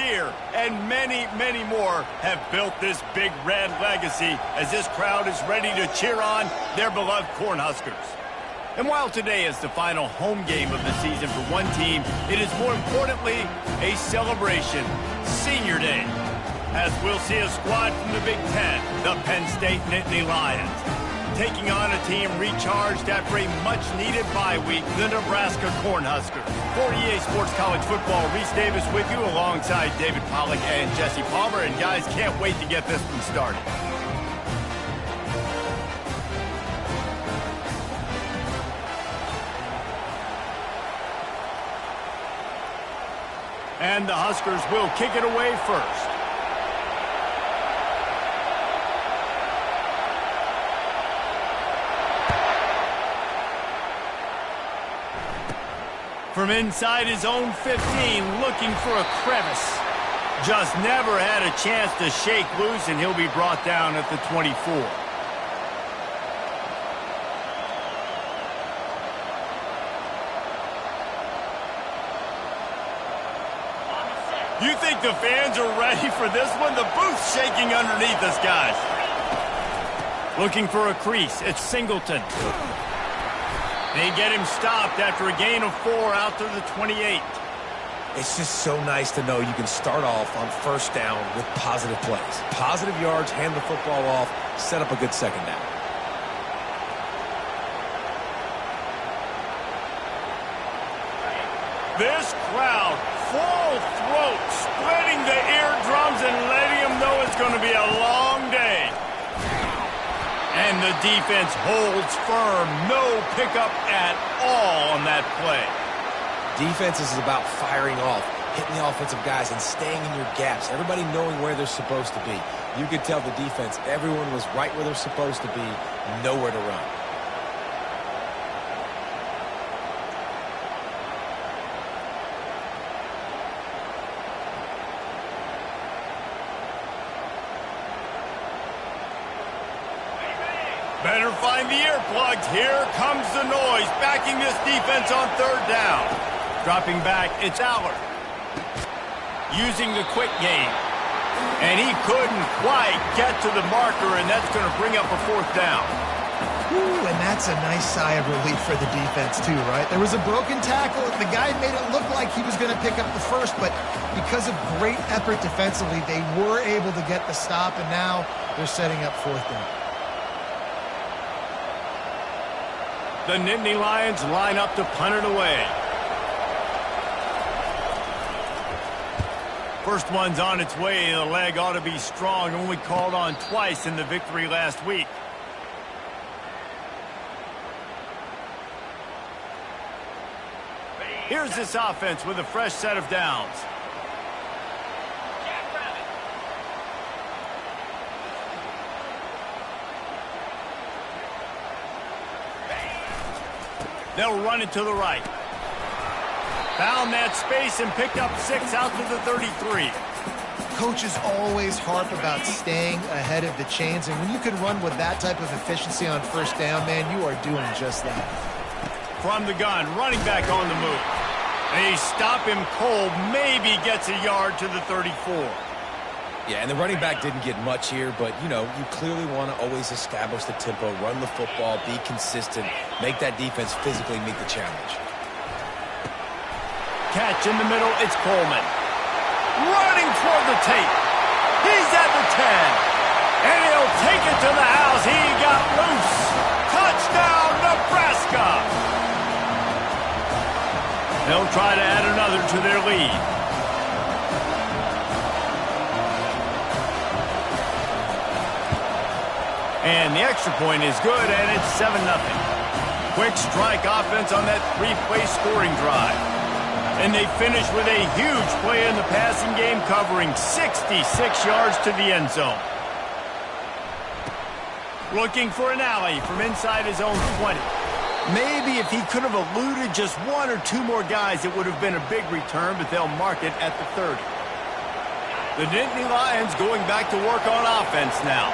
cheer, and many, many more have built this Big Red legacy as this crowd is ready to cheer on their beloved Cornhuskers. And while today is the final home game of the season for one team, it is more importantly a celebration, Senior Day, as we'll see a squad from the Big Ten, the Penn State Nittany Lions, taking on a team recharged after a much-needed bye week, the Nebraska Cornhuskers. For EA Sports College Football, Reese Davis with you alongside David Pollack and Jesse Palmer. And guys, can't wait to get this one started. And the Huskers will kick it away first. From inside his own 15, looking for a crevice. Just never had a chance to shake loose, and he'll be brought down at the 24. You think the fans are ready for this one? The booth's shaking underneath us, guys. Looking for a crease. It's Singleton. They get him stopped after a gain of 4 out to the 28. It's just so nice to know you can start off on first down with positive plays. Positive yards, hand the football off, set up a good second down. This crowd, full throat, splitting the eardrums and letting them know it's going to be a long day. And the defense holds firm. No pickup at all on that play. Defense is about firing off, hitting the offensive guys, and staying in your gaps. Everybody knowing where they're supposed to be. You could tell the defense, everyone was right where they're supposed to be, nowhere to run. Better find the earplugs. Here comes the noise, backing this defense on third down. Dropping back, it's Allard. Using the quick game. And he couldn't quite get to the marker, and that's going to bring up a fourth down. Ooh, and that's a nice sigh of relief for the defense, too, right? There was a broken tackle. The guy made it look like he was going to pick up the first, but because of great effort defensively, they were able to get the stop, and now they're setting up fourth down. The Nittany Lions line up to punt it away. First one's on its way. The leg ought to be strong. Only called on twice in the victory last week. Here's this offense with a fresh set of downs. They'll run it to the right. Found that space and picked up 6 out to the 33. Coaches always harp about staying ahead of the chains, and when you can run with that type of efficiency on first down, man, you are doing just that. From the gun, running back on the move. They stop him cold, maybe gets a yard to the 34. Yeah, and the running back didn't get much here, but, you know, you clearly want to always establish the tempo, run the football, be consistent, make that defense physically meet the challenge. Catch in the middle, it's Coleman. Running toward the tape. He's at the 10. And he'll take it to the house. He got loose. Touchdown, Nebraska. They'll try to add another to their lead. And the extra point is good, and it's 7-0. Quick strike offense on that 3-play scoring drive. And they finish with a huge play in the passing game, covering 66 yards to the end zone. Looking for an alley from inside his own 20. Maybe if he could have eluded just 1 or 2 more guys, it would have been a big return, but they'll mark it at the 30. The Nittany Lions going back to work on offense now.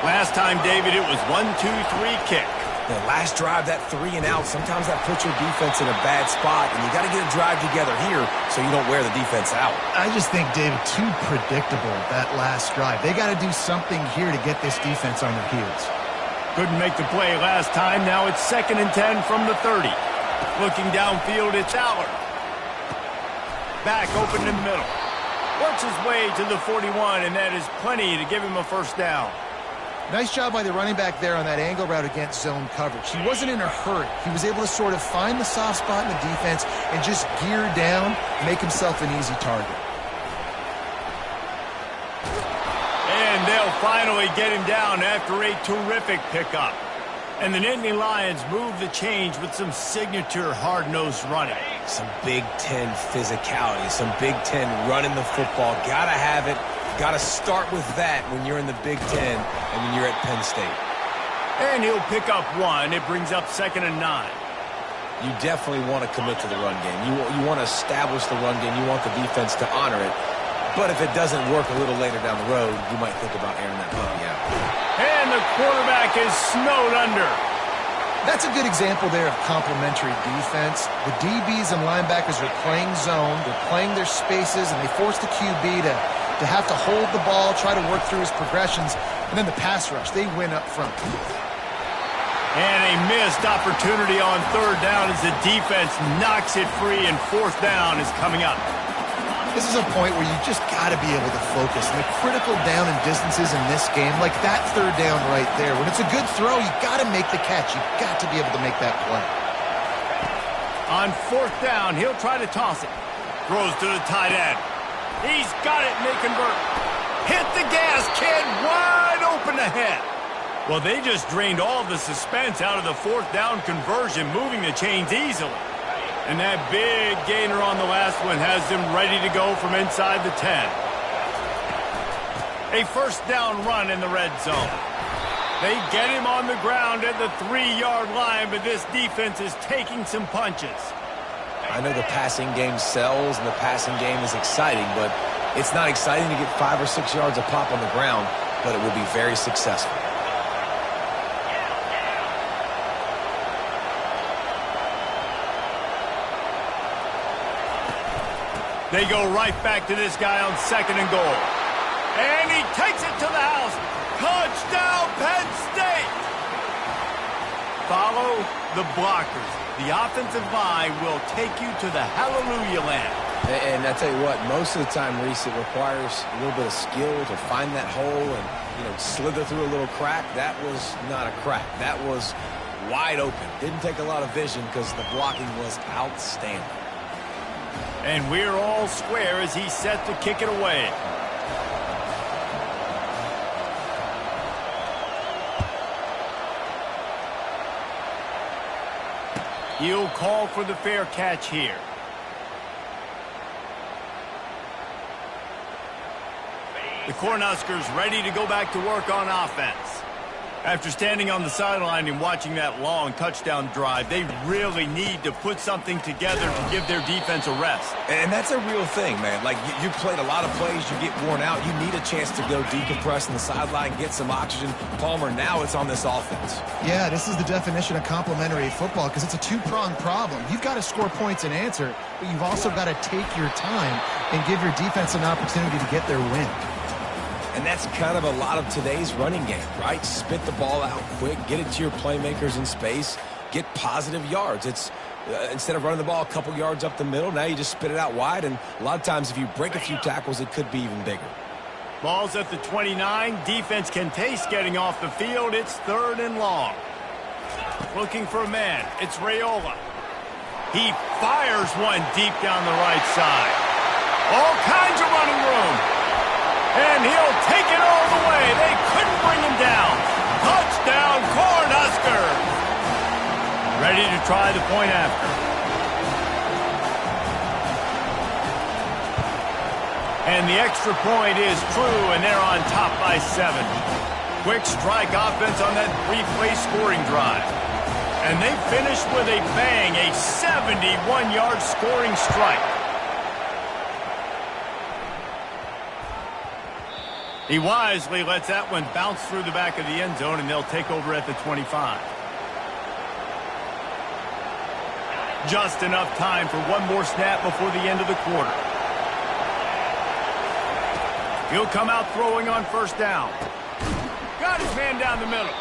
Last time, David, it was 1-2-3 kick. The last drive, that 3 and out, sometimes that puts your defense in a bad spot, and you got to get a drive together here so you don't wear the defense out. I just think, David, too predictable, that last drive. They got to do something here to get this defense on their heels. Couldn't make the play last time. Now it's 2nd and 10 from the 30. Looking downfield, it's Allard. Back open in the middle. Works his way to the 41, and that is plenty to give him a first down. Nice job by the running back there on that angle route against zone coverage. He wasn't in a hurry. He was able to sort of find the soft spot in the defense and just gear down, make himself an easy target. And they'll finally get him down after a terrific pickup. And the Nittany Lions move the change with some signature hard-nosed running. Some Big Ten physicality, some Big Ten running the football. Got to have it. Got to start with that when you're in the Big Ten and when you're at Penn State. And he'll pick up 1. It brings up 2nd and 9. You definitely want to commit to the run game. You want to establish the run game. You want the defense to honor it. But if it doesn't work a little later down the road, you might think about airing that puppy out. And the quarterback is snowed under. That's a good example there of complementary defense. The DBs and linebackers are playing zone. They're playing their spaces, and they force the QB to have to hold the ball, try to work through his progressions, and then the pass rush. They win up front. And a missed opportunity on 3rd down as the defense knocks it free, and 4th down is coming up. This is a point where you just got to be able to focus. And the critical down and distances in this game, like that 3rd down right there, when it's a good throw, you got to make the catch. You got to be able to make that play. On 4th down, he'll try to toss it. Throws to the tight end. He's got it, and they convert. Hit the gas, kid, wide open ahead. Well, they just drained all the suspense out of the 4th down conversion, moving the chains easily. And that big gainer on the last one has them ready to go from inside the 10. A 1st down run in the red zone. They get him on the ground at the 3-yard line, but this defense is taking some punches. I know the passing game sells and the passing game is exciting, but it's not exciting to get 5 or 6 yards a pop on the ground, but it will be very successful. They go right back to this guy on 2nd and goal. And he takes it to the house. Touchdown, Penn State! Follow the blockers. The offensive line will take you to the hallelujah land. And I tell you what, most of the time, Reese, it requires a little bit of skill to find that hole and, slither through a little crack. That was not a crack. That was wide open. Didn't take a lot of vision because the blocking was outstanding. And we're all square as he's set to kick it away. He'll call for the fair catch here. The Cornhuskers ready to go back to work on offense. After standing on the sideline and watching that long touchdown drive, they really need to put something together to give their defense a rest. And that's a real thing, man. Like, you played a lot of plays, you get worn out, you need a chance to go decompress on the sideline, get some oxygen. Palmer, now it's on this offense. Yeah, this is the definition of complementary football because it's a two-pronged problem. You've got to score points and answer, but you've also got to take your time and give your defense an opportunity to get their win. And that's kind of a lot of today's running game, right? Spit the ball out quick, get it to your playmakers in space, get positive yards. It's instead of running the ball a couple yards up the middle, now you just spit it out wide, and a lot of times if you break a few tackles, it could be even bigger. Ball's at the 29. Defense can taste getting off the field. It's 3rd and long. Looking for a man. It's Raiola. He fires one deep down the right side. All kinds of running room. And he'll take it all the way. They couldn't bring him down. Touchdown, Cornhuskers. Ready to try the point after. And the extra point is true, and they're on top by 7. Quick strike offense on that 3-play scoring drive. And they finish with a bang, a 71-yard scoring strike. He wisely lets that one bounce through the back of the end zone, and they'll take over at the 25. Just enough time for one more snap before the end of the quarter. He'll come out throwing on first down. Got his man down the middle.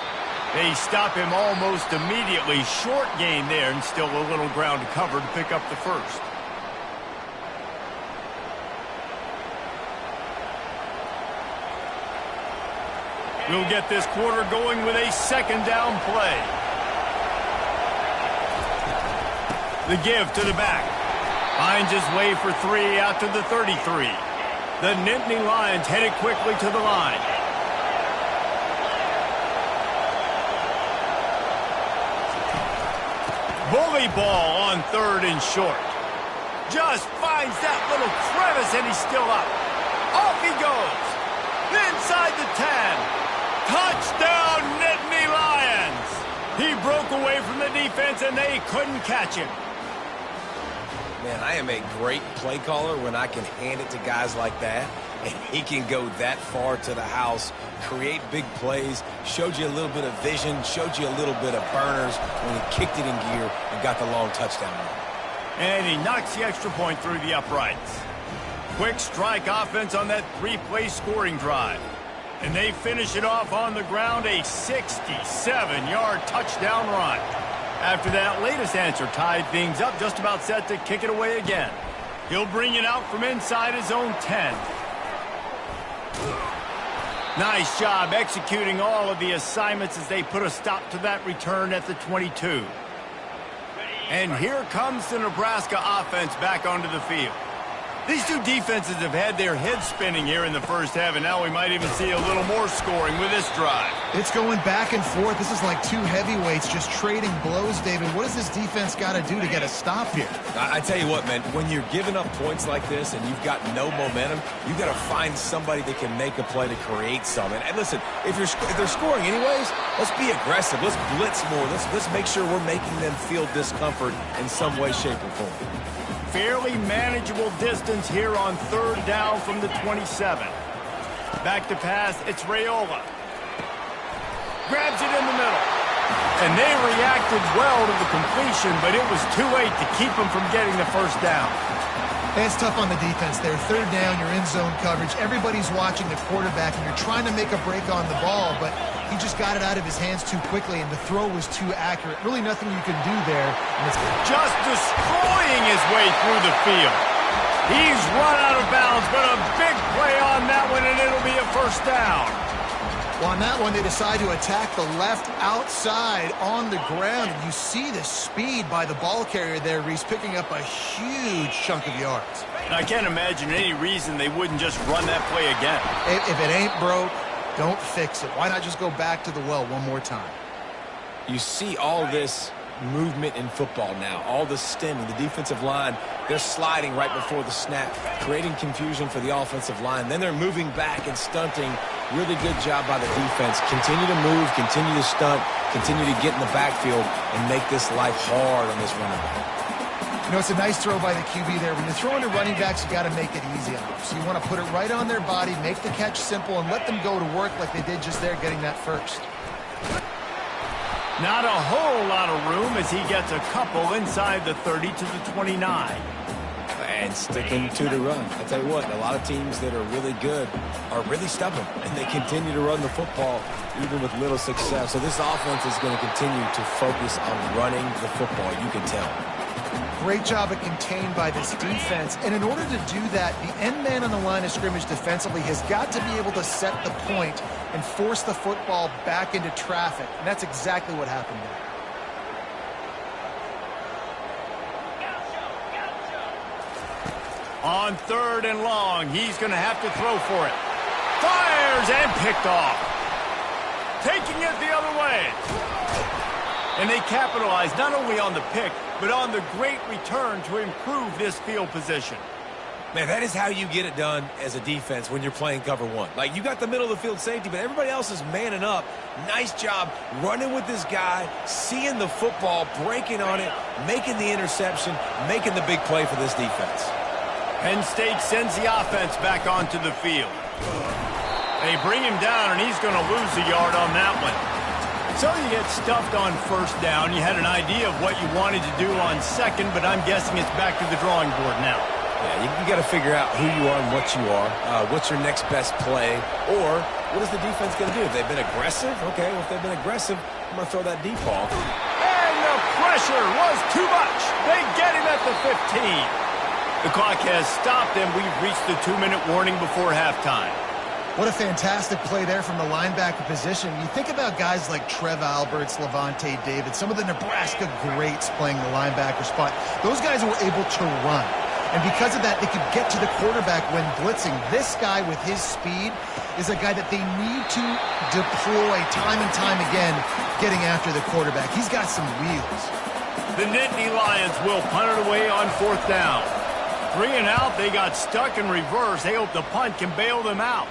They stop him almost immediately. Short gain there, and still a little ground to cover to pick up the first. We'll get this quarter going with a second down play. The give to the back. Finds his way for 3 out to the 33. The Nittany Lions headed quickly to the line. Bully ball on 3rd and short. Just finds that little crevice, and he's still up. Off he goes. Inside the 10. Touchdown, Nittany Lions! He broke away from the defense, and they couldn't catch him. Man, I am a great play caller when I can hand it to guys like that, and he can go that far to the house, create big plays, showed you a little bit of vision, showed you a little bit of burners when he kicked it in gear and got the long touchdown run. And he knocks the extra point through the uprights. Quick strike offense on that 3-play scoring drive. And they finish it off on the ground, a 67-yard touchdown run. After that latest answer tied things up, just about set to kick it away again. He'll bring it out from inside his own 10. Nice job executing all of the assignments as they put a stop to that return at the 22. And here comes the Nebraska offense back onto the field. These two defenses have had their heads spinning here in the first half, and now we might even see a little more scoring with this drive. It's going back and forth. This is like two heavyweights just trading blows, David. What does this defense got to do to get a stop here? I tell you what, man, when you're giving up points like this and you've got no momentum, you've got to find somebody that can make a play to create something. And listen, if they're scoring anyways, let's be aggressive. Let's blitz more. Let's make sure we're making them feel discomfort in some way, shape, or form. Fairly manageable distance here on 3rd down from the 27. Back to pass, it's Raiola. Grabs it in the middle. And they reacted well to the completion, but it was too late to keep them from getting the first down. It's tough on the defense there. 3rd down, you're in zone coverage. Everybody's watching the quarterback, and you're trying to make a break on the ball, but he just got it out of his hands too quickly, and the throw was too accurate. Really nothing you can do there. And it's just destroying his way through the field. He's run out of bounds, but a big play on that one, and it'll be a first down. Well, on that one, they decide to attack the left outside on the ground, and you see the speed by the ball carrier there, Reese, picking up a huge chunk of yards. And I can't imagine any reason they wouldn't just run that play again. If it ain't broke, don't fix it. Why not just go back to the well one more time? You see all this movement in football now, all the stemming, the defensive line, they're sliding right before the snap, creating confusion for the offensive line. Then they're moving back and stunting. Really good job by the defense. Continue to move, continue to stunt, continue to get in the backfield and make this life hard on this running back. You know, it's a nice throw by the QB there. When you're throwing to running backs, you got to make it easy on them. So you want to put it right on their body, make the catch simple, and let them go to work like they did just there, getting that first. Not a whole lot of room as he gets a couple inside the 30 to the 29. And sticking to the run. I tell you what, a lot of teams that are really good are really stubborn, and they continue to run the football even with little success. So this offense is going to continue to focus on running the football. You can tell. Great job at contained by this defense. And in order to do that, the end man on the line of scrimmage defensively has got to be able to set the point and force the football back into traffic. And that's exactly what happened there. On 3rd and long, he's going to have to throw for it. Fires and picked off. Taking it the other way. And they capitalize not only on the pick, but on the great return to improve this field position. Man, that is how you get it done as a defense when you're playing cover one. Like, you got the middle of the field safety, but everybody else is manning up. Nice job running with this guy, seeing the football, breaking on it, making the interception, making the big play for this defense. Penn State sends the offense back onto the field. They bring him down, and he's going to lose a yard on that one. So you get stuffed on first down. You had an idea of what you wanted to do on second, but I'm guessing it's back to the drawing board now. Yeah, you got to figure out who you are and what you are. What's your next best play? Or what is the defense going to do? If they've been aggressive, okay, well, if they've been aggressive, I'm going to throw that deep ball. And the pressure was too much. They get him at the 15. The clock has stopped, and we've reached the 2-minute warning before halftime. What a fantastic play there from the linebacker position. You think about guys like Trev Alberts, Levante David, some of the Nebraska greats playing the linebacker spot. Those guys were able to run. And because of that, they could get to the quarterback when blitzing. This guy with his speed is a guy that they need to deploy time and time again getting after the quarterback. He's got some wheels. The Nittany Lions will punt it away on fourth down. 3 and out, they got stuck in reverse. They hope the punt can bail them out.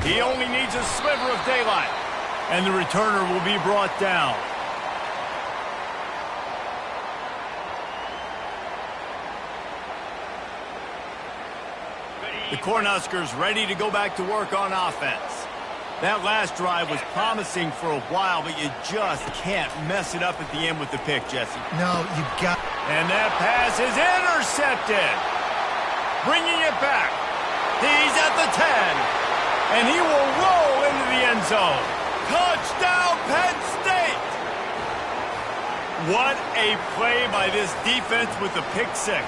He only needs a sliver of daylight, and the returner will be brought down. The Cornhuskers ready to go back to work on offense. That last drive was promising for a while, but you just can't mess it up at the end with the pick, Jesse. No, you got... And that pass is intercepted. Bringing it back. He's at the 10. And he will roll into the end zone. Touchdown, Penn State! What a play by this defense with the pick six.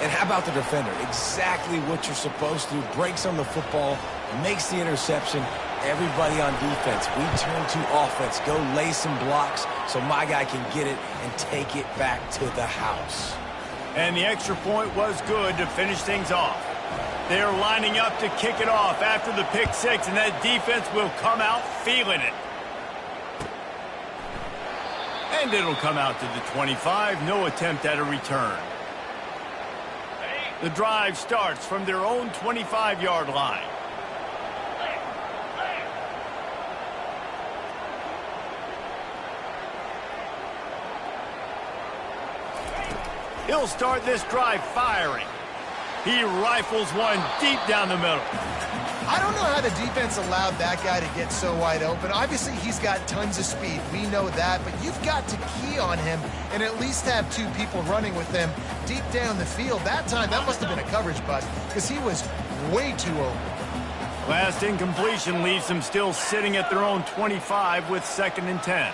And how about the defender? Exactly what you're supposed to do. Breaks on the football, makes the interception. Everybody on defense, we turn to offense. Go lay some blocks so my guy can get it and take it back to the house. And the extra point was good to finish things off. They're lining up to kick it off after the pick six, and that defense will come out feeling it. And it'll come out to the 25. No attempt at a return. The drive starts from their own 25-yard line. He'll start this drive firing. He rifles one deep down the middle. I don't know how the defense allowed that guy to get so wide open. Obviously, he's got tons of speed. We know that, but you've got to key on him and at least have 2 people running with him deep down the field. That time, that must have been a coverage bust because he was way too open. Last incompletion leaves them still sitting at their own 25 with 2nd and 10.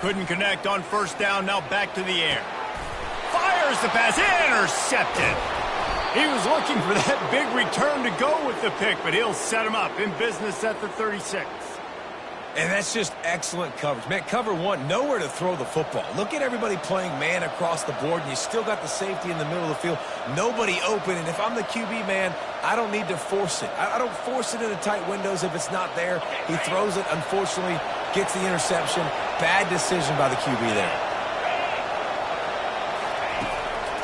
Couldn't connect on first down, now back to the air. Fires the pass, intercepted. He was looking for that big return to go with the pick, but he'll set him up in business at the 36. And that's just excellent coverage. Man, cover one, nowhere to throw the football. Look at everybody playing man across the board, and you still got the safety in the middle of the field. Nobody open, and if I'm the QB, man, I don't need to force it. I don't force it into tight windows if it's not there. He throws it, unfortunately, gets the interception. Bad decision by the QB there.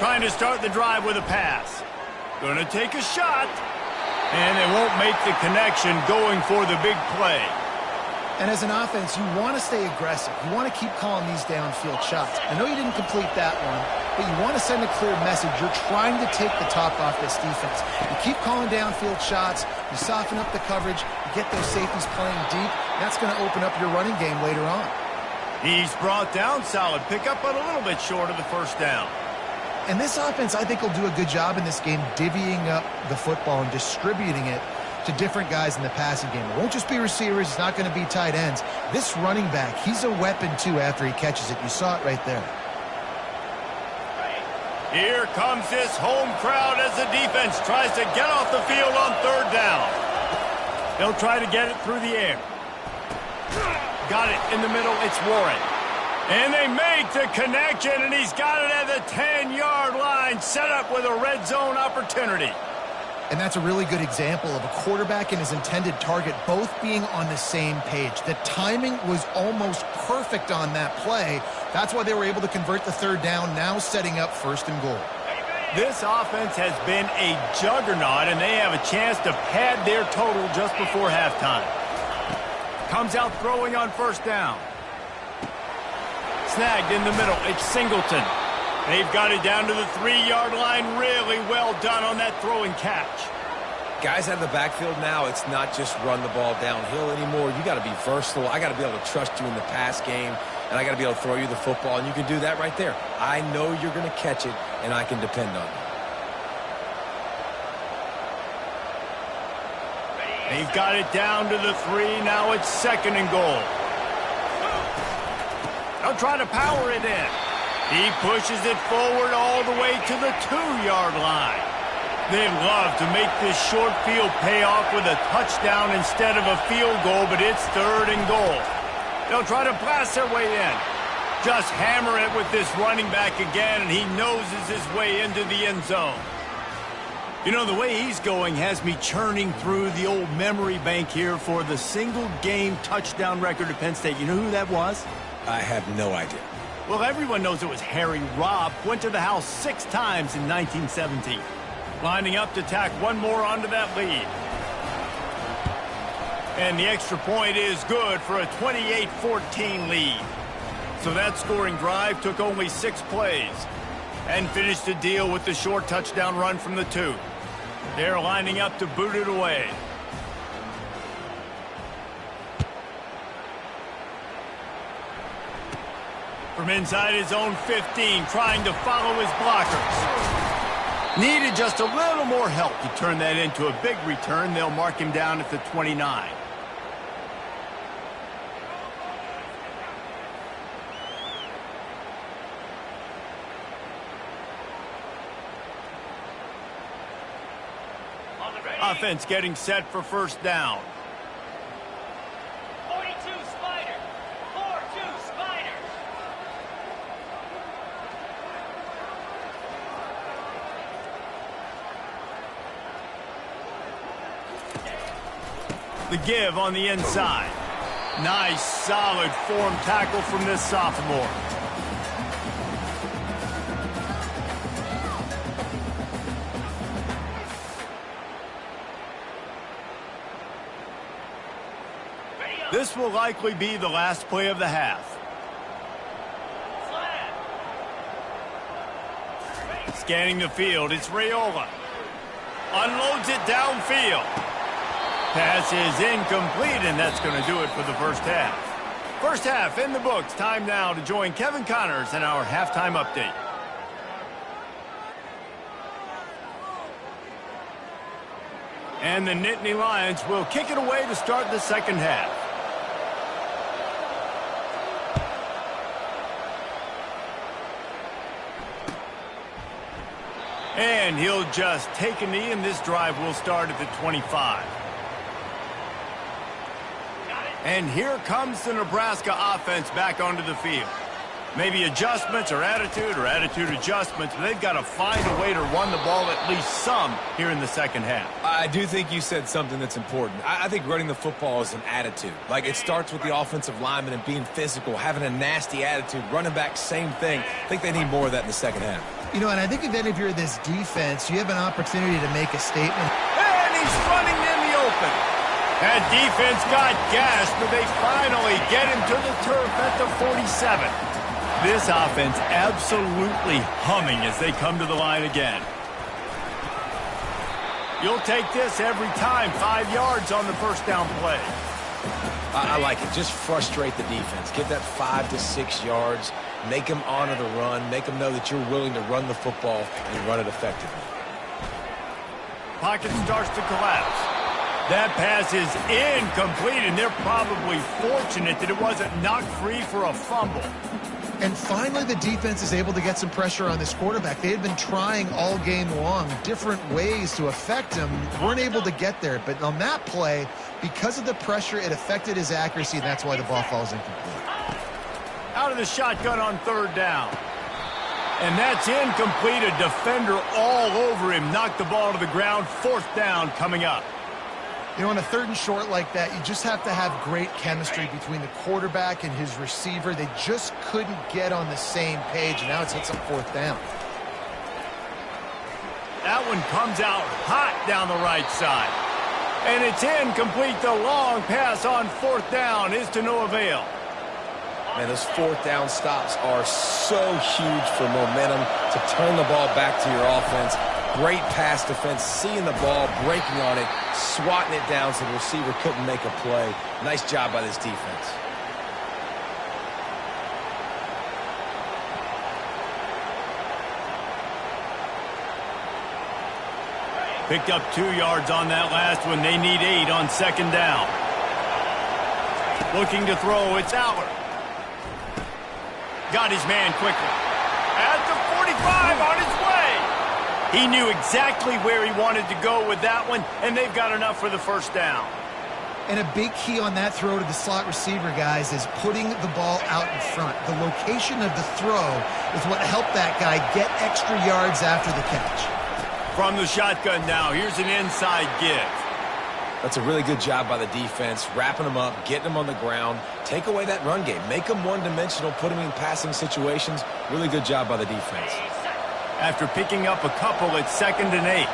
Trying to start the drive with a pass. Gonna take a shot. And they won't make the connection going for the big play. And as an offense, you want to stay aggressive. You want to keep calling these downfield shots. I know you didn't complete that one, but you want to send a clear message. You're trying to take the top off this defense. You keep calling downfield shots. You soften up the coverage. You get those safeties playing deep. That's going to open up your running game later on. He's brought down, solid pickup, but a little bit short of the first down. And this offense, I think, will do a good job in this game divvying up the football and distributing it to different guys in the passing game. It won't just be receivers. It's not going to be tight ends. This running back, he's a weapon, too, after he catches it. You saw it right there. Here comes this home crowd as the defense tries to get off the field on third down. They'll try to get it through the air. Got it in the middle. It's Warren. And they make the connection, and he's got it at the 10-yard line, set up with a red zone opportunity. And that's a really good example of a quarterback and his intended target both being on the same page. The timing was almost perfect on that play. That's why they were able to convert the third down, now setting up 1st and goal. This offense has been a juggernaut, and they have a chance to pad their total just before halftime. Comes out throwing on first down. Snagged in the middle. It's Singleton. They've got it down to the 3-yard line. Really well done on that throw and catch. Guys out of the backfield now, it's not just run the ball downhill anymore. You got to be versatile. I got to be able to trust you in the pass game, and I got to be able to throw you the football, and you can do that right there. I know you're going to catch it, and I can depend on you. They've got it down to the 3. Now it's 2nd and goal. They'll try to power it in. He pushes it forward all the way to the 2-yard line. They'd love to make this short field pay off with a touchdown instead of a field goal, but it's 3rd and goal. They'll try to blast their way in. Just hammer it with this running back again, and he noses his way into the end zone. You know, the way he's going has me churning through the old memory bank here for the single-game touchdown record at Penn State. You know who that was? I have no idea. Well, everyone knows it was Harry Robb. Went to the house 6 times in 1917. Lining up to tack one more onto that lead. And the extra point is good for a 28-14 lead. So that scoring drive took only 6 plays and finished the deal with the short touchdown run from the 2. They're lining up to boot it away. From inside his own 15, trying to follow his blockers. Needed just a little more help to turn that into a big return. They'll mark him down at the 29. Offense getting set for 1st down. 42 Spider. 4-2 Spider. The give on the inside. Nice, solid form tackle from this sophomore. This will likely be the last play of the half. Scanning the field, it's Raiola. Unloads it downfield. Pass is incomplete, and that's going to do it for the first half. First half in the books. Time now to join Kevin Connors in our halftime update. And the Nittany Lions will kick it away to start the second half. And he'll just take a knee, and this drive will start at the 25. And here comes the Nebraska offense back onto the field. Maybe adjustments or attitude adjustments, but they've got to find a way to run the ball at least some here in the second half. I do think you said something that's important. I think running the football is an attitude. Like, it starts with the offensive lineman and being physical, having a nasty attitude. Running back, same thing. I think they need more of that in the second half. You know, and I think if you're this defense, you have an opportunity to make a statement. And he's running in the open. That defense got gashed, but they finally get him to the turf at the 47. This offense absolutely humming as they come to the line again. You'll take this every time. 5 yards on the first down play. I like it. Just frustrate the defense. Get that 5 to 6 yards. Make them honor the run. Make them know that you're willing to run the football and run it effectively. Pocket starts to collapse. That pass is incomplete, and they're probably fortunate that it wasn't knocked free for a fumble. And finally, the defense is able to get some pressure on this quarterback. They had been trying all game long different ways to affect him. Weren't able to get there. But on that play, because of the pressure, it affected his accuracy, and that's why the ball falls incomplete. Out of the shotgun on 3rd down. And that's incomplete. A defender all over him. Knocked the ball to the ground. 4th down coming up. You know, on a 3rd and short like that, you just have to have great chemistry between the quarterback and his receiver. They just couldn't get on the same page, and now it's hits up 4th down. That one comes out hot down the right side. And it's incomplete. The long pass on 4th down is to no avail. Man, those fourth down stops are so huge for momentum to turn the ball back to your offense. Great pass defense, seeing the ball, breaking on it, swatting it down so the receiver couldn't make a play. Nice job by this defense. Picked up 2 yards on that last one. They need 8 on second down. Looking to throw, it's Aller. Got his man quickly. At the 45, on his way. He knew exactly where he wanted to go with that one, and they've got enough for the first down. And a big key on that throw to the slot receiver, guys, is putting the ball out in front. The location of the throw is what helped that guy get extra yards after the catch. From the shotgun now, here's an inside give. That's a really good job by the defense, wrapping them up, getting them on the ground. Take away that run game. Make them one-dimensional, put them in passing situations. Really good job by the defense. After picking up a couple, it's 2nd and 8.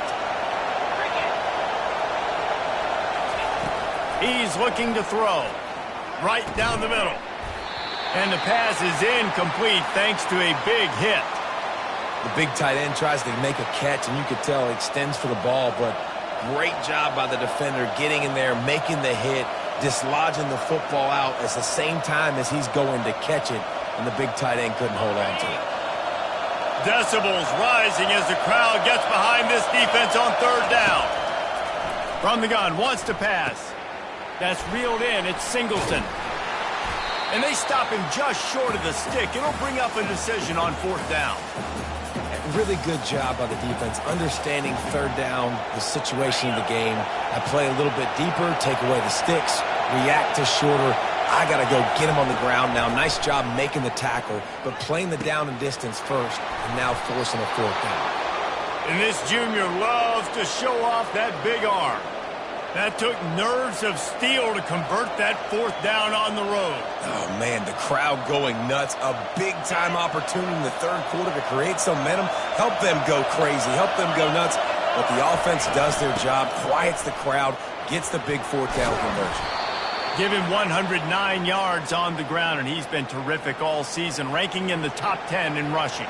He's looking to throw. Right down the middle. And the pass is incomplete thanks to a big hit. The big tight end tries to make a catch, and you could tell he extends for the ball, but great job by the defender getting in there, making the hit, dislodging the football out at the same time as he's going to catch it, and the big tight end couldn't hold on to it. Decibels rising as the crowd gets behind this defense on third down. From the gun, wants to pass. That's reeled in. It's Singleton. And they stop him just short of the stick. It'll bring up a decision on 4th down. Really good job by the defense, understanding third down, the situation of the game. I play a little bit deeper, take away the sticks, react to shorter. I got to go get him on the ground now. Nice job making the tackle, but playing the down and distance first, and now forcing a 4th down. And this junior loves to show off that big arm. That took nerves of steel to convert that 4th down on the road. Oh, man, the crowd going nuts. A big-time opportunity in the third quarter to create some momentum. Help them go crazy. Help them go nuts. But the offense does their job, quiets the crowd, gets the big 4th down conversion. Give him 109 yards on the ground, and he's been terrific all season, ranking in the top 10 in rushing.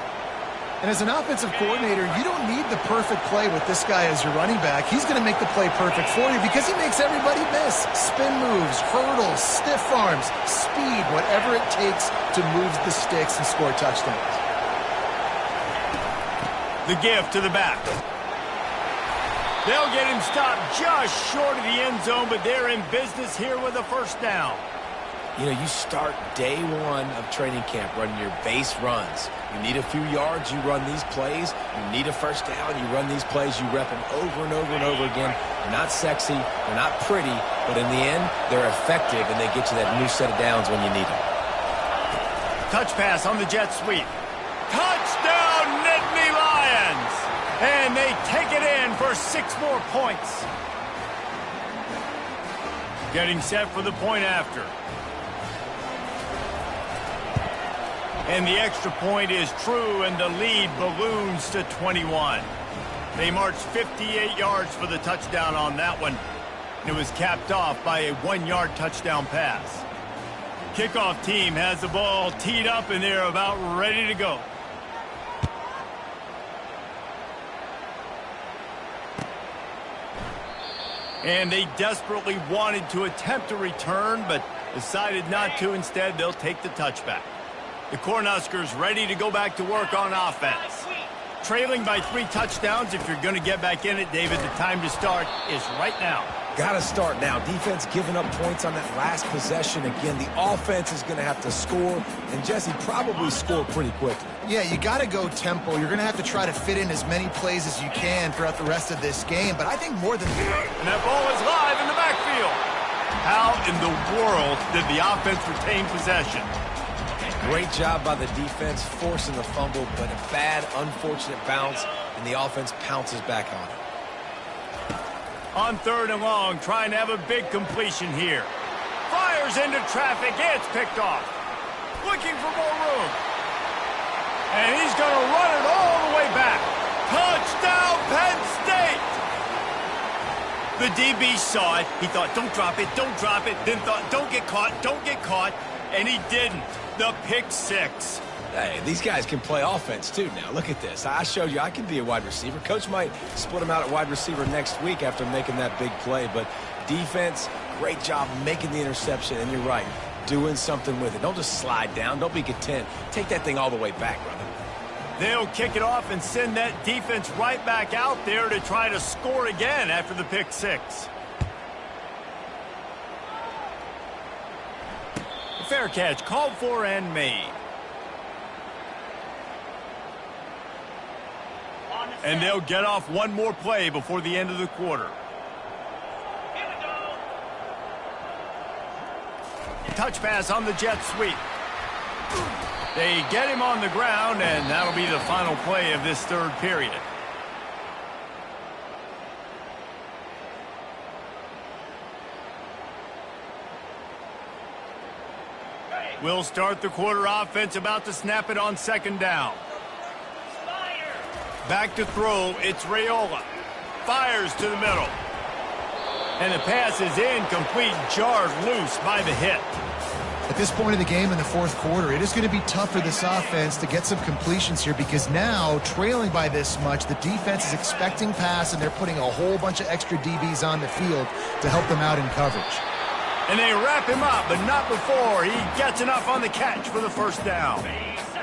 And as an offensive coordinator, you don't need the perfect play with this guy as your running back. He's going to make the play perfect for you because he makes everybody miss. Spin moves, hurdles, stiff arms, speed, whatever it takes to move the sticks and score touchdowns. The give to the back. They'll get him stopped just short of the end zone, but they're in business here with a first down. You know, you start day one of training camp running your base runs. You need a few yards, you run these plays. You need a first down, you run these plays. You rep them over and over and over again. They're not sexy, they're not pretty, but in the end, they're effective, and they get you that new set of downs when you need them. Touch pass on the jet sweep. Touchdown, Nittany Lions! And they take it in for 6 more points. Getting set for the point after. And the extra point is true, and the lead balloons to 21. They marched 58 yards for the touchdown on that one. It was capped off by a 1-yard touchdown pass. Kickoff team has the ball teed up, and they're about ready to go. And they desperately wanted to attempt a return, but decided not to. Instead, they'll take the touchback. The Cornhuskers ready to go back to work on offense. Trailing by 3 touchdowns. If you're going to get back in it, David, the time to start is right now. Got to start now. Defense giving up points on that last possession. Again, the offense is going to have to score, and Jesse probably score pretty quickly. Yeah, you got to go tempo. You're going to have to try to fit in as many plays as you can throughout the rest of this game, but I think more than that. And that ball is live in the backfield. How in the world did the offense retain possession? Great job by the defense forcing the fumble, but a bad, unfortunate bounce, and the offense pounces back on it. On 3rd and long, trying to have a big completion here. Fires into traffic. It's picked off. Looking for more room. And he's going to run it all the way back. Touchdown, Penn State! The DB saw it. He thought, don't drop it, don't drop it. Then thought, don't get caught, and he didn't. the pick six. Hey, these guys can play offense, too, now. Look at this. I showed you I can be a wide receiver. Coach might split him out at wide receiver next week after making that big play. But defense, great job making the interception. And you're right, doing something with it. Don't just slide down. Don't be content. Take that thing all the way back, brother. They'll kick it off and send that defense right back out there to try to score again after the pick six. Fair catch called for and made. And they'll get off one more play before the end of the quarter. Here we go. Touch pass on the jet sweep. They get him on the ground, and that'll be the final play of this third period. We'll start the quarter offense, about to snap it on second down. Back to throw, it's Raiola. Fires to the middle. And the pass is incomplete, jarred loose by the hit. At this point of the game in the fourth quarter, it is going to be tough for this offense to get some completions here because now, trailing by this much, the defense is expecting pass, and they're putting a whole bunch of extra DBs on the field to help them out in coverage. And they wrap him up, but not before he gets enough on the catch for the first down.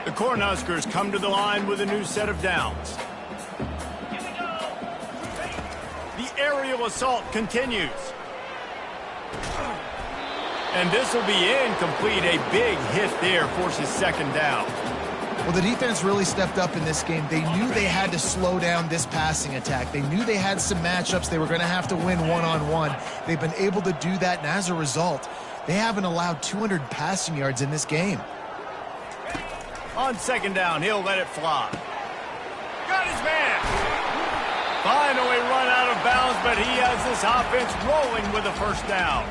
The Cornhuskers come to the line with a new set of downs. The aerial assault continues. And this will be incomplete. A big hit there forces second down. Well, the defense really stepped up in this game. They knew they had to slow down this passing attack. They knew they had some matchups they were going to have to win one-on-one. They've been able to do that, and as a result, they haven't allowed 200 passing yards in this game. On second down, he'll let it fly. Got his man. Finally run out of bounds, but he has this offense rolling with a first down.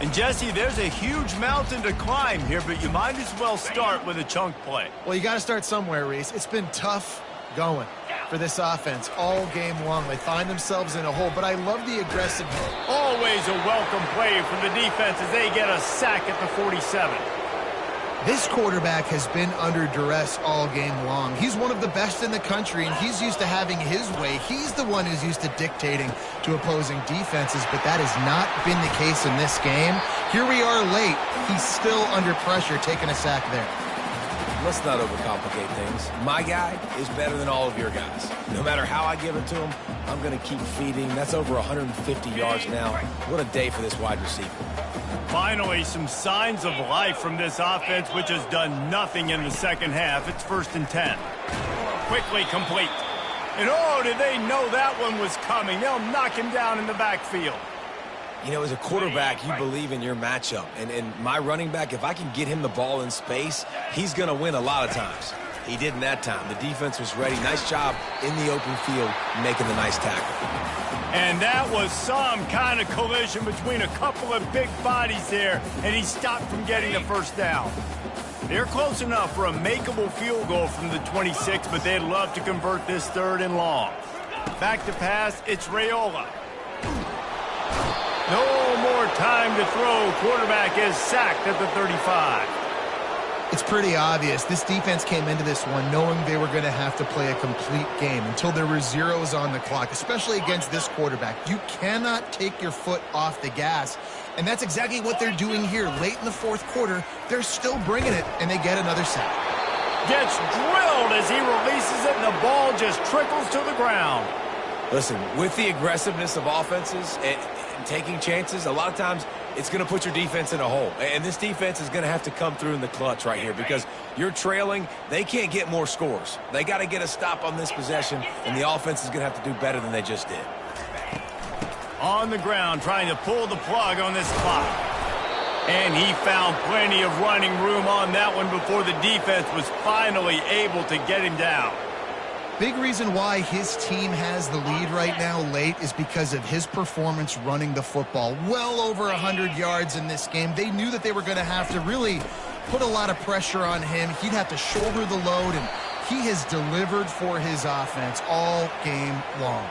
And, Jesse, there's a huge mountain to climb here, but you might as well start with a chunk play. Well, you got to start somewhere, Reese. It's been tough going for this offense all game long. They find themselves in a hole, but I love the aggressiveness. Always a welcome play from the defense as they get a sack at the 47. This quarterback has been under duress all game long. He's one of the best in the country, and he's used to having his way. He's the one who's used to dictating to opposing defenses, but that has not been the case in this game. Here we are late. He's still under pressure, taking a sack there. Let's not overcomplicate things. My guy is better than all of your guys. No matter how I give it to him, I'm going to keep feeding. That's over 150 yards now. What a day for this wide receiver. Finally, some signs of life from this offense, which has done nothing in the second half. It's 1st and 10. Quickly complete. And oh, did they know that one was coming? They'll knock him down in the backfield. You know, as a quarterback, you believe in your matchup. And my running back, if I can get him the ball in space, he's going to win a lot of times. He didn't that time. The defense was ready. Nice job in the open field making the nice tackle. And that was some kind of collision between a couple of big bodies there, and he stopped from getting the first down. They're close enough for a makeable field goal from the 26, but they'd love to convert this 3rd and long. Back to pass, it's Raiola. No more time to throw. Quarterback is sacked at the 35. It's pretty obvious. This defense came into this one knowing they were going to have to play a complete game until there were zeros on the clock, especially against this quarterback. You cannot take your foot off the gas, and that's exactly what they're doing here. Late in the fourth quarter, they're still bringing it, and they get another sack. Gets drilled as he releases it, and the ball just trickles to the ground. Listen, with the aggressiveness of offenses and taking chances, a lot of times it's going to put your defense in a hole. And this defense is going to have to come through in the clutch right here because you're trailing. They can't get more scores. They got to get a stop on this possession, and the offense is going to have to do better than they just did. On the ground, trying to pull the plug on this clock. And he found plenty of running room on that one before the defense was finally able to get him down. Big reason why his team has the lead right now late is because of his performance running the football. Well over 100 yards in this game. They knew that they were going to have to really put a lot of pressure on him. He'd have to shoulder the load, and he has delivered for his offense all game long.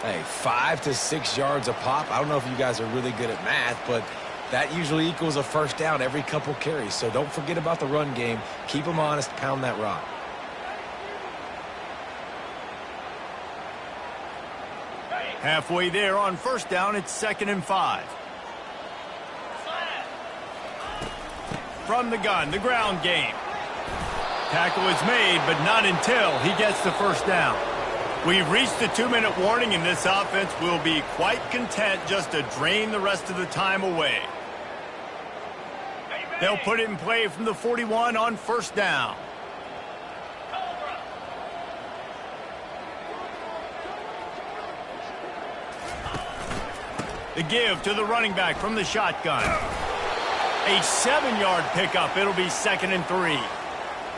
Hey, 5 to 6 yards a pop. I don't know if you guys are really good at math, but that usually equals a first down every couple carries. So don't forget about the run game. Keep them honest, pound that rock. Halfway there on first down, it's 2nd and 5. From the gun, the ground game. Tackle is made, but not until he gets the first down. We've reached the 2-minute warning, and this offense will be quite content just to drain the rest of the time away. They'll put it in play from the 41 on first down. The give to the running back from the shotgun. A 7-yard pickup. It'll be 2nd and 3.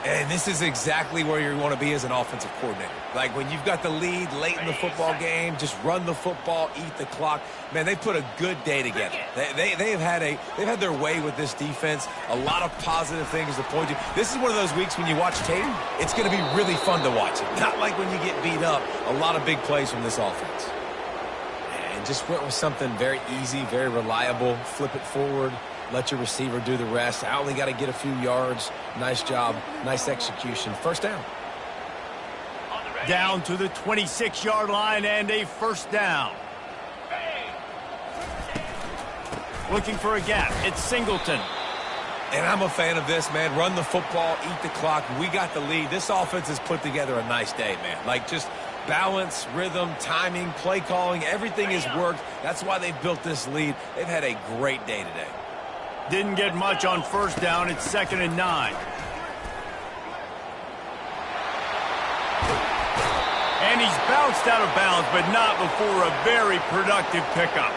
And this is exactly where you want to be as an offensive coordinator. Like when you've got the lead late in the football game, just run the football, eat the clock. Man, they put a good day together. They've had their way with this defense. A lot of positive things to point to. This is one of those weeks when you watch tape, it's going to be really fun to watch it. Not like when you get beat up. A lot of big plays from this offense. And just went with something very easy, very reliable. Flip it forward. Let your receiver do the rest. I only got to get a few yards. Nice job. Nice execution. First down. Down to the 26-yard line and a first down. Looking for a gap. It's Singleton. And I'm a fan of this, man. Run the football, eat the clock. We got the lead. This offense has put together a nice day, man. Like just balance, rhythm, timing, play calling. Everything has worked. That's why they've built this lead. They've had a great day today. Didn't get much on first down. It's 2nd and 9. And he's bounced out of bounds, but not before a very productive pickup.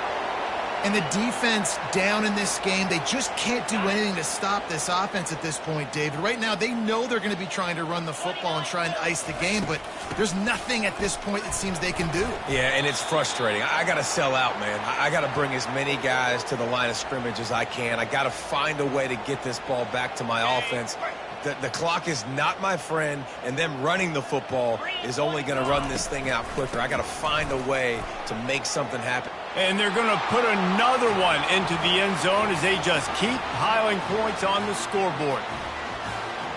And the defense down in this game, they just can't do anything to stop this offense at this point, David. Right now, they know they're going to be trying to run the football and try and ice the game, but there's nothing at this point it seems they can do. Yeah, and it's frustrating. I got to sell out, man. I got to bring as many guys to the line of scrimmage as I can. I got to find a way to get this ball back to my offense. The clock is not my friend, and them running the football is only going to run this thing out quicker. I got to find a way to make something happen. And they're going to put another one into the end zone as they just keep piling points on the scoreboard.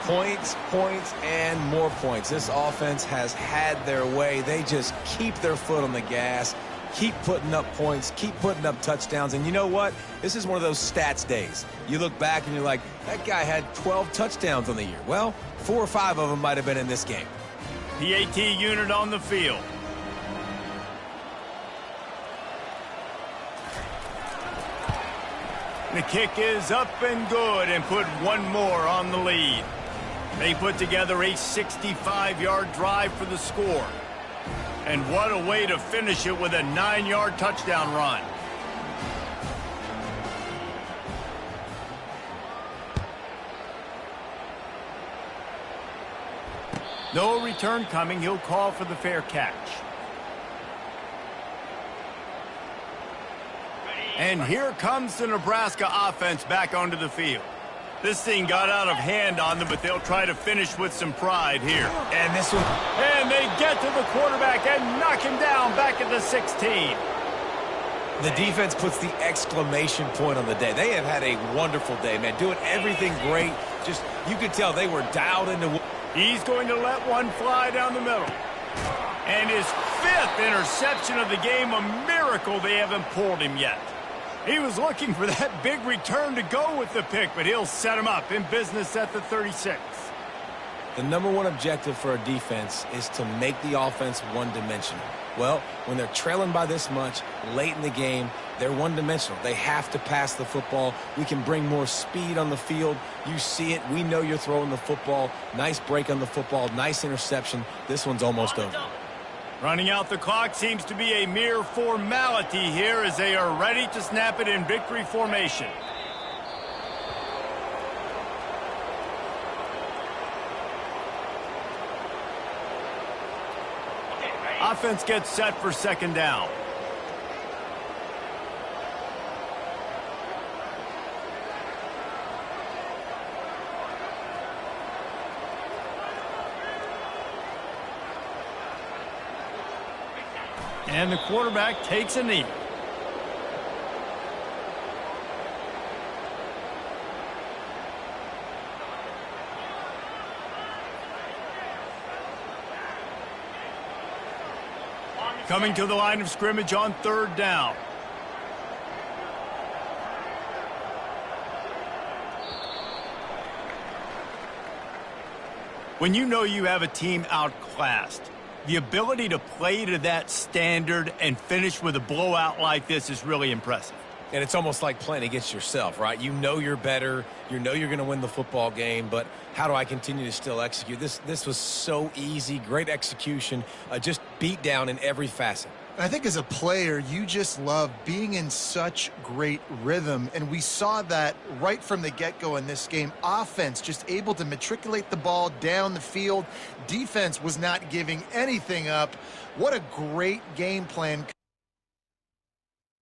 Points, points, and more points. This offense has had their way. They just keep their foot on the gas, keep putting up points, keep putting up touchdowns. And you know what? This is one of those stats days. You look back and you're like, that guy had 12 touchdowns on the year. Well, 4 or 5 of them might have been in this game. PAT unit on the field. The kick is up and good and put one more on the lead. They put together a 65-yard drive for the score. And what a way to finish it with a 9-yard touchdown run. No return coming. He'll call for the fair catch. And here comes the Nebraska offense back onto the field. This thing got out of hand on them, but they'll try to finish with some pride here. And they get to the quarterback and knock him down back at the 16. The defense puts the exclamation point on the day. They have had a wonderful day, man. Doing everything great. Just, you could tell they were dialed into. He's going to let one fly down the middle. And his 5th interception of the game, a miracle they haven't pulled him yet. He was looking for that big return to go with the pick, but he'll set him up in business at the 36. The number one objective for a defense is to make the offense one-dimensional. Well, when they're trailing by this much late in the game, they're one-dimensional. They have to pass the football. We can bring more speed on the field. You see it. We know you're throwing the football. Nice break on the football. Nice interception. This one's almost over. Running out the clock seems to be a mere formality here as they are ready to snap it in victory formation. Offense gets set for 2nd down. And the quarterback takes a knee. Coming to the line of scrimmage on 3rd down. When you know you have a team outclassed, the ability to play to that standard and finish with a blowout like this is really impressive. And it's almost like playing against yourself, right? You know you're better. You know you're going to win the football game, but how do I continue to still execute? This was so easy, great execution, just beat down in every facet. I think as a player, you just love being in such great rhythm, and we saw that right from the get-go in this game. Offense just able to matriculate the ball down the field. Defense was not giving anything up. What a great game plan.